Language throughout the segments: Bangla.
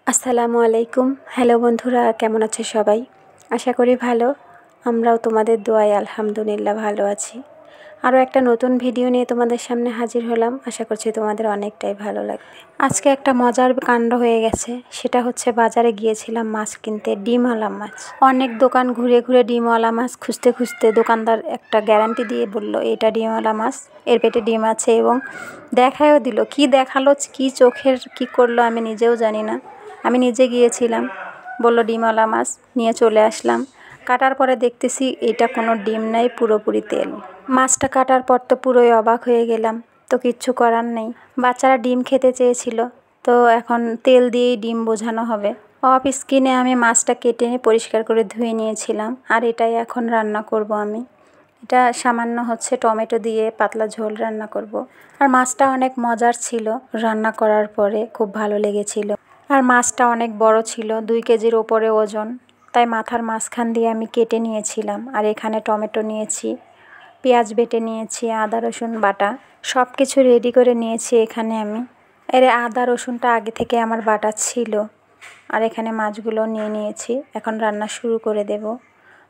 আসসালামু আলাইকুম। হ্যালো বন্ধুরা, কেমন আছে সবাই? আশা করি ভালো। আমরাও তোমাদের দোয়ায় আলহামদুলিল্লাহ ভালো আছি। আরও একটা নতুন ভিডিও নিয়ে তোমাদের সামনে হাজির হলাম। আশা করছি তোমাদের অনেকটাই ভালো লাগবে। আজকে একটা মজার কাণ্ড হয়ে গেছে। সেটা হচ্ছে বাজারে গিয়েছিলাম মাছ কিনতে, ডিমওয়ালা মাছ। অনেক দোকান ঘুরে ঘুরে ডিমওয়ালা মাছ খুঁজতে খুঁজতে দোকানদার একটা গ্যারান্টি দিয়ে বলল এটা ডিমওয়ালা মাছ, এর পেটে ডিম আছে, এবং দেখায়ও দিল। কি দেখালো, কি চোখের কি করলো আমি নিজেও জানি না। আমি নিজে গিয়েছিলাম, বলল ডিমওয়ালা মাছ, নিয়ে চলে আসলাম। কাটার পরে দেখতেছি এটা কোনো ডিম নাই, পুরোপুরি তেল। মাছটা কাটার পর তো পুরোই অবাক হয়ে গেলাম। তো কিচ্ছু করার নেই, বাচ্চারা ডিম খেতে চেয়েছিল, তো এখন তেল দিয়েই ডিম বোঝানো হবে। অফ স্ক্রিনে আমি মাছটা কেটে পরিষ্কার করে ধুয়ে নিয়েছিলাম, আর এটাই এখন রান্না করব আমি। এটা সামান্য হচ্ছে টমেটো দিয়ে পাতলা ঝোল রান্না করব। আর মাছটা অনেক মজার ছিল, রান্না করার পরে খুব ভালো লেগেছিল। আর মাছটা অনেক বড় ছিল, 2 কেজির ওপরে ওজন, তাই মাথার মাঝখান দিয়ে আমি কেটে নিয়েছিলাম। আর এখানে টমেটো নিয়েছি, পেঁয়াজ বেটে নিয়েছি, আদা রসুন বাটা, সব কিছু রেডি করে নিয়েছি এখানে আমি। এর আদা রসুনটা আগে থেকে আমার বাটা ছিল। আর এখানে মাছগুলো নিয়ে নিয়েছি, এখন রান্না শুরু করে দেব।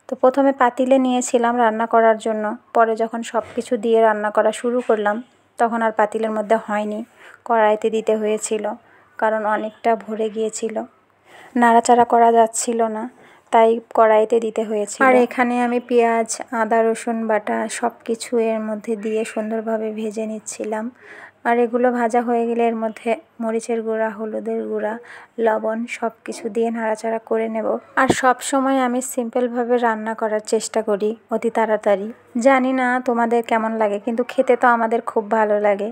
তো প্রথমে পাতিলে নিয়েছিলাম রান্না করার জন্য, পরে যখন সব কিছু দিয়ে রান্না করা শুরু করলাম তখন আর পাতিলের মধ্যে হয়নি, কড়াইতে দিতে হয়েছিল, কারণ অনেকটা ভরে গিয়েছিল, নাড়াচাড়া করা যাচ্ছিল না, তাই কড়াইতে দিতে হয়েছিল। আর এখানে আমি পেঁয়াজ, আদা রসুন বাটা সব কিছু এর মধ্যে দিয়ে সুন্দরভাবে ভেজে নিচ্ছিলাম। আর এগুলো ভাজা হয়ে গেলে এর মধ্যে মরিচের গুঁড়া, হলুদের গুঁড়া, লবণ সব কিছু দিয়ে নাড়াচাড়া করে নেব। আর সব সময় আমি সিম্পলভাবে রান্না করার চেষ্টা করি, অতি তাড়াতাড়ি। জানি না তোমাদের কেমন লাগে, কিন্তু খেতে তো আমাদের খুব ভালো লাগে।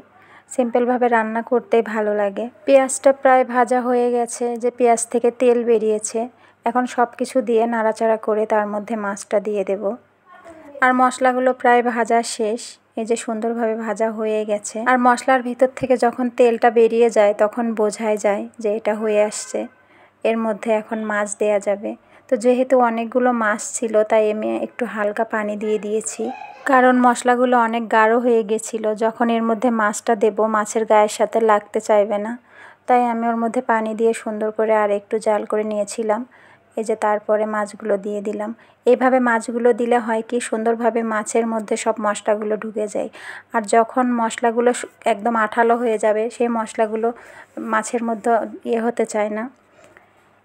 সিম্পলভাবে রান্না করতেই ভালো লাগে। পেঁয়াজটা প্রায় ভাজা হয়ে গেছে, যে পেঁয়াজ থেকে তেল বেরিয়েছে। এখন সব কিছু দিয়ে নাড়াচাড়া করে তার মধ্যে মাছটা দিয়ে দেব। আর মশলাগুলো প্রায় ভাজা শেষ, এই যে সুন্দরভাবে ভাজা হয়ে গেছে। আর মশলার ভিতর থেকে যখন তেলটা বেরিয়ে যায় তখন বোঝাই যায় যে এটা হয়ে আসছে। এর মধ্যে এখন মাছ দেয়া যাবে। তো যেহেতু অনেকগুলো মাছ ছিল, তাই আমি একটু হালকা পানি দিয়ে দিয়েছি, কারণ মশলাগুলো অনেক গাঢ় হয়ে গেছিলো। যখন এর মধ্যে মাছটা দেব, মাছের গায়ের সাথে লাগতে চাইবে না, তাই আমি ওর মধ্যে পানি দিয়ে সুন্দর করে আর একটু জাল করে নিয়েছিলাম। এই যে তারপরে মাছগুলো দিয়ে দিলাম। এইভাবে মাছগুলো দিলে হয় কি, সুন্দরভাবে মাছের মধ্যে সব মশলাগুলো ঢুকে যায়। আর যখন মশলাগুলো একদম আঠালো হয়ে যাবে, সেই মশলাগুলো মাছের মধ্যে হতে চায় না।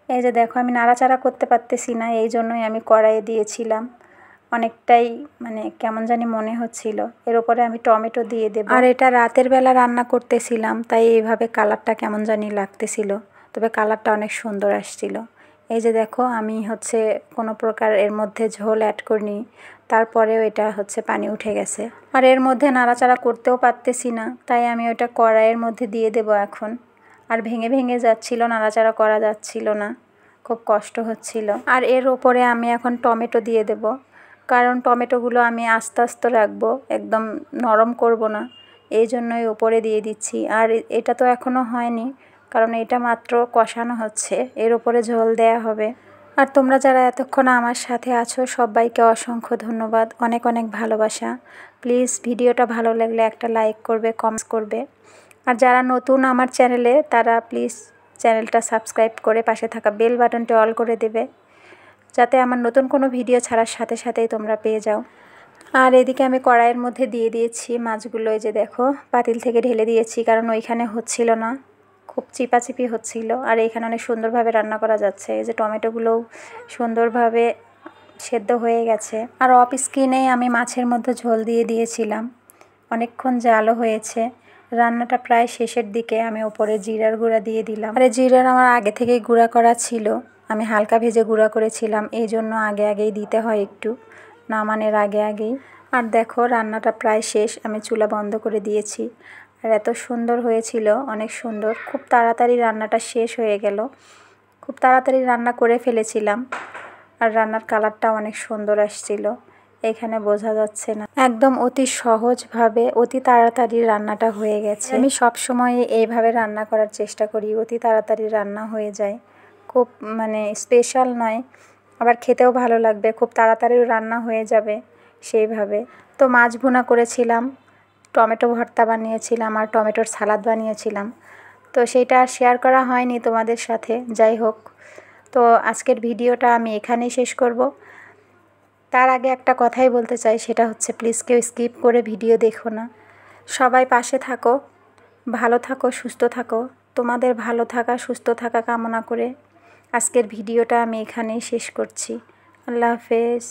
এই যে দেখো, আমি নাড়াচাড়া করতে পারতেছি না, এই জন্যই আমি কড়াইয়ে দিয়েছিলাম। অনেকটাই কেমন জানি মনে হচ্ছিল। এর উপরে আমি টমেটো দিয়ে দেব। আর এটা রাতের বেলা রান্না করতেছিলাম, তাই এইভাবে কালারটা কেমন জানি লাগতেছিল, তবে কালারটা অনেক সুন্দর আসছিল। এই যে দেখো, আমি হচ্ছে কোনো প্রকার এর মধ্যে ঝোল অ্যাড করিনি, তারপরেও এটা হচ্ছে পানি উঠে গেছে। আর এর মধ্যে নাড়াচাড়া করতেও পারতেছি না, তাই আমি ওটা কড়াইয়ের মধ্যে দিয়ে দেব এখন। আর ভেঙে ভেঙে যাচ্ছিল, নাড়াচাড়া করা যাচ্ছিল না, খুব কষ্ট হচ্ছিল। আর এর ওপরে আমি এখন টমেটো দিয়ে দেব, কারণ টমেটোগুলো আমি আস্তে আস্তে রাখবো, একদম নরম করব না, এই জন্যই ওপরে দিয়ে দিচ্ছি। আর এটা তো এখনও হয়নি, কারণ এটা মাত্র কষানো হচ্ছে, এর ওপরে ঝোল দেয়া হবে। আর তোমরা যারা এতক্ষণ আমার সাথে আছো সবাইকে অসংখ্য ধন্যবাদ, অনেক অনেক ভালোবাসা। প্লিজ ভিডিওটা ভালো লাগলে একটা লাইক করবে, কমেন্টস করবে। আর যারা নতুন আমার চ্যানেলে, তারা প্লিজ চ্যানেলটা সাবস্ক্রাইব করে পাশে থাকা বেল বাটনটা অল করে দেবে, যাতে আমার নতুন কোনো ভিডিও ছাড়ার সাথে সাথেই তোমরা পেয়ে যাও। আর এদিকে আমি কড়াইয়ের মধ্যে দিয়ে দিয়েছি মাছগুলো। এই যে দেখো, পাতিল থেকে ঢেলে দিয়েছি, কারণ ওইখানে হচ্ছিল না, খুব চিপাচিপি হচ্ছিল। আর এইখানে অনেক সুন্দরভাবে রান্না করা যাচ্ছে। এই যে টমেটোগুলোও সুন্দরভাবে সেদ্ধ হয়ে গেছে। আর অফ স্ক্রিনেই আমি মাছের মধ্যে ঝোল দিয়ে দিয়েছিলাম, অনেকক্ষণ জালও হয়েছে। রান্নাটা প্রায় শেষের দিকে আমি ওপরে জিরার গুঁড়া দিয়ে দিলাম। আর জিরার আমার আগে থেকেই গুঁড়া করা ছিল, আমি হালকা ভেজে গুঁড়া করেছিলাম, এই জন্য আগে আগেই দিতে হয় একটু, নামানোর আগে আগেই। আর দেখো, রান্নাটা প্রায় শেষ, আমি চুলা বন্ধ করে দিয়েছি। আর এত সুন্দর হয়েছিল, অনেক সুন্দর, খুব তাড়াতাড়ি রান্নাটা শেষ হয়ে গেল, খুব তাড়াতাড়ি রান্না করে ফেলেছিলাম। আর রান্নার কালারটা অনেক সুন্দর আসছিল, এখানে বোঝা যাচ্ছে না, একদম অতি সহজভাবে অতি তাড়াতাড়ি রান্নাটা হয়ে গেছে। আমি সব সময় এইভাবে রান্না করার চেষ্টা করি, অতি তাড়াতাড়ি রান্না হয়ে যায়, খুব স্পেশাল নয়, আবার খেতেও ভালো লাগবে, খুব তাড়াতাড়ি রান্না হয়ে যাবে সেইভাবে। তো মাছ ভুনা করেছিলাম, টমেটো ভর্তা বানিয়েছিলাম, আর টমেটোর সালাদ বানিয়েছিলাম। তো সেটা আর শেয়ার করা হয়নি তোমাদের সাথে। যাই হোক, তো আজকের ভিডিওটা আমি এখানেই শেষ করব। তার আগে একটা কথাই বলতে চাই, সেটা হচ্ছে প্লিজ কেউ স্কিপ করে ভিডিও দেখো না। সবাই পাশে থাকো, ভালো থাকো, সুস্থ থাকো। তোমাদের ভালো থাকা, সুস্থ থাকা কামনা করে আজকের ভিডিওটা আমি এখানেই শেষ করছি। আল্লাহ হাফেজ।